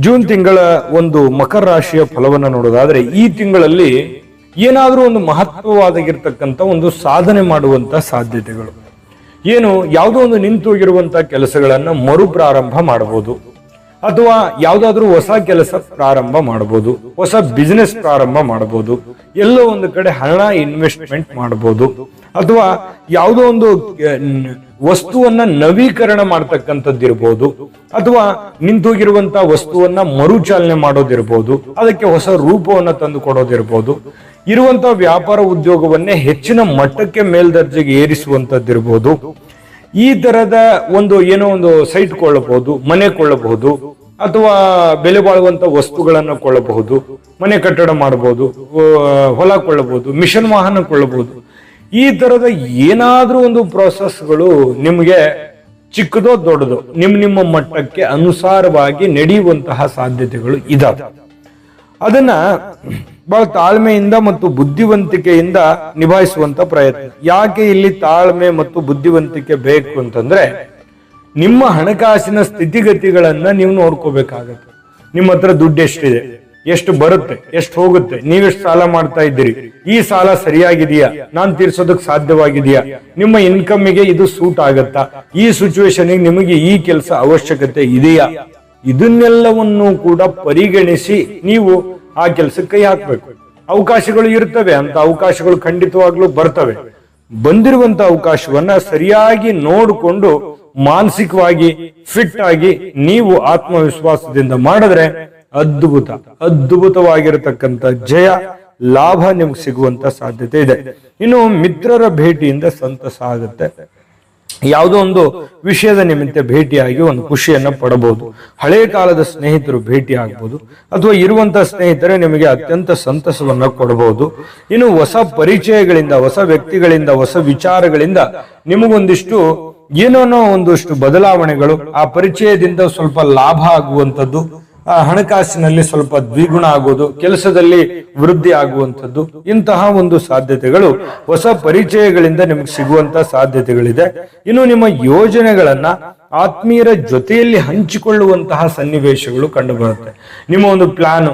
June ತಿಂಗಳ ಒಂದು ಮಕರ ರಾಶಿಯ ಫಲವನ್ನು ನೋಡೋದಾದ್ರೆ ಈ ತಿಂಗಳಲ್ಲಿ ಏನಾದರೂ ಒಂದು ಮಹತ್ವವಾಗಿರ್ತಕ್ಕಂಥ ಒಂದು ಸಾಧನೆ ಮಾಡುವಂತ ಸಾಧ್ಯತೆಗಳು, ಏನು ಯಾವುದೋ ಒಂದು ನಿಂತು ಹೋಗಿರುವಂತ ಕೆಲಸಗಳನ್ನ ಮರುಪ್ರಾರಂಭ ಮಾಡಬಹುದು, ಅಥವಾ ಯಾವುದಾದ್ರೂ ಹೊಸ ಕೆಲಸ ಪ್ರಾರಂಭ ಮಾಡಬಹುದು, ಹೊಸ ಬಿಸಿನೆಸ್ ಪ್ರಾರಂಭ ಮಾಡಬಹುದು, ಎಲ್ಲೋ ಒಂದು ಕಡೆ ಹಣ ಇನ್ವೆಸ್ಟ್ಮೆಂಟ್ ಮಾಡಬಹುದು, ಅಥವಾ ಯಾವುದೋ ಒಂದು ವಸ್ತುವನ್ನ ನವೀಕರಣ ಮಾಡ್ತಕ್ಕಂಥದ್ದಿರ್ಬೋದು, ಅಥವಾ ನಿಂತೋಗಿರುವಂತ ವಸ್ತುವನ್ನ ಮರುಚಾಲನೆ ಮಾಡೋದಿರ್ಬೋದು, ಅದಕ್ಕೆ ಹೊಸ ರೂಪವನ್ನ ತಂದು ಕೊಡೋದಿರ್ಬೋದು, ಇರುವಂತ ವ್ಯಾಪಾರ ಉದ್ಯೋಗವನ್ನೇ ಹೆಚ್ಚಿನ ಮಟ್ಟಕ್ಕೆ ಮೇಲ್ದರ್ಜೆಗೆ ಏರಿಸುವಂತದ್ದಿರ್ಬೋದು, ಈ ತರದ ಒಂದು ಏನೋ ಒಂದು ಸೈಟ್ ಕೊಳ್ಳಬಹುದು, ಮನೆ ಕೊಳ್ಳಬಹುದು, ಅಥವಾ ಬೆಲೆ ಬಾಳುವಂತ ವಸ್ತುಗಳನ್ನ ಕೊಳ್ಳಬಹುದು, ಮನೆ ಕಟ್ಟಡ ಮಾಡಬಹುದು, ಹೊಲ ಕೊಳ್ಳಬಹುದು, ಮಿಷನ್ ವಾಹನ ಕೊಳ್ಳಬಹುದು. ಈ ತರದ ಏನಾದ್ರೂ ಒಂದು ಪ್ರೋಸೆಸ್ಗಳು ನಿಮ್ಗೆ ಚಿಕ್ಕದೋ ದೊಡ್ಡದೋ ನಿಮ್ಮ ಮಟ್ಟಕ್ಕೆ ಅನುಸಾರವಾಗಿ ನಡೆಯುವಂತಹ ಸಾಧ್ಯತೆಗಳು ಇದಾವೆ. ಅದನ್ನ ಬಹಳ ತಾಳ್ಮೆಯಿಂದ ಮತ್ತು ಬುದ್ಧಿವಂತಿಕೆಯಿಂದ ನಿಭಾಯಿಸುವಂತ ಪ್ರಯತ್ನ. ಯಾಕೆ ಇಲ್ಲಿ ತಾಳ್ಮೆ ಮತ್ತು ಬುದ್ಧಿವಂತಿಕೆ ಬೇಕು ಅಂತಂದ್ರೆ, ನಿಮ್ಮ ಹಣಕಾಸಿನ ಸ್ಥಿತಿಗತಿಗಳನ್ನ ನೀವು ನೋಡ್ಕೋಬೇಕಾಗತ್ತೆ. ನಿಮ್ಮ ಹತ್ರ ದುಡ್ಡು ಎಷ್ಟಿದೆ, ಎಷ್ಟು ಬರುತ್ತೆ, ಎಷ್ಟು ಹೋಗುತ್ತೆ, ನೀವೆಷ್ಟು ಸಾಲ ಮಾಡ್ತಾ ಇದ್ದೀರಿ, ಈ ಸಾಲ ಸರಿಯಾಗಿದೆಯಾ, ನಾನ್ ತೀರ್ಸೋದಕ್ಕೆ ಸಾಧ್ಯವಾಗಿದೆಯಾ, ನಿಮ್ಮ ಇನ್ಕಮ್ಗೆ ಇದು ಸೂಟ್ ಆಗತ್ತಾ, ಈ ಸಿಚುವೇಶನ್ ನಿಮಗೆ ಈ ಕೆಲಸ ಅವಶ್ಯಕತೆ ಇದೆಯಾ, ಇದನ್ನೆಲ್ಲವನ್ನು ಕೂಡ ಪರಿಗಣಿಸಿ ನೀವು ಆ ಕೆಲಸಕ್ಕೆ ಕೈ ಹಾಕ್ಬೇಕು. ಅವಕಾಶಗಳು ಇರ್ತವೆ, ಅಂತ ಅವಕಾಶಗಳು ಖಂಡಿತವಾಗ್ಲೂ ಬರ್ತವೆ. ಬಂದಿರುವಂತ ಅವಕಾಶವನ್ನ ಸರಿಯಾಗಿ ನೋಡಿಕೊಂಡು ಮಾನಸಿಕವಾಗಿ ಫಿಟ್ ಆಗಿ ನೀವು ಆತ್ಮವಿಶ್ವಾಸದಿಂದ ಮಾಡಿದ್ರೆ ಅದ್ಭುತವಾಗಿರತಕ್ಕಂತ ಜಯ ಲಾಭ ನಿಮ್ಗೆ ಸಿಗುವಂತ ಸಾಧ್ಯತೆ ಇದೆ. ಇನ್ನು ಮಿತ್ರರ ಭೇಟಿಯಿಂದ ಸಂತಸ ಆಗುತ್ತೆ. ಯಾವುದೋ ಒಂದು ವಿಷಯದ ನಿಮಿತ್ತ ಭೇಟಿಯಾಗಿ ಒಂದು ಖುಷಿಯನ್ನ ಪಡಬಹುದು. ಹಳೆಯ ಕಾಲದ ಸ್ನೇಹಿತರು ಭೇಟಿ ಆಗ್ಬಹುದು, ಅಥವಾ ಇರುವಂತ ಸ್ನೇಹಿತರೆ ನಿಮಗೆ ಅತ್ಯಂತ ಸಂತಸವನ್ನ ಕೊಡಬಹುದು. ಇನ್ನು ಹೊಸ ಪರಿಚಯಗಳಿಂದ, ಹೊಸ ವ್ಯಕ್ತಿಗಳಿಂದ, ಹೊಸ ವಿಚಾರಗಳಿಂದ ನಿಮಗೊಂದಿಷ್ಟು ಏನೋ ಒಂದಷ್ಟು ಬದಲಾವಣೆಗಳು, ಆ ಪರಿಚಯದಿಂದ ಸ್ವಲ್ಪ ಲಾಭ ಆಗುವಂಥದ್ದು, ಹಣಕಾಸಿನಲ್ಲಿ ಸ್ವಲ್ಪ ದ್ವಿಗುಣ ಆಗೋದು, ಕೆಲಸದಲ್ಲಿ ವೃದ್ಧಿ ಆಗುವಂಥದ್ದು, ಇಂತಹ ಒಂದು ಸಾಧ್ಯತೆಗಳು ಹೊಸ ಪರಿಚಯಗಳಿಂದ ನಿಮಗೆ ಸಿಗುವಂತ ಸಾಧ್ಯತೆಗಳಿದೆ. ಇನ್ನು ನಿಮ್ಮ ಯೋಜನೆಗಳನ್ನ ಆತ್ಮೀಯರ ಜೊತೆಯಲ್ಲಿ ಹಂಚಿಕೊಳ್ಳುವಂತಹ ಸನ್ನಿವೇಶಗಳು ಕಂಡು ಬರುತ್ತೆ. ನಿಮ್ಮ ಒಂದು ಪ್ಲಾನ್,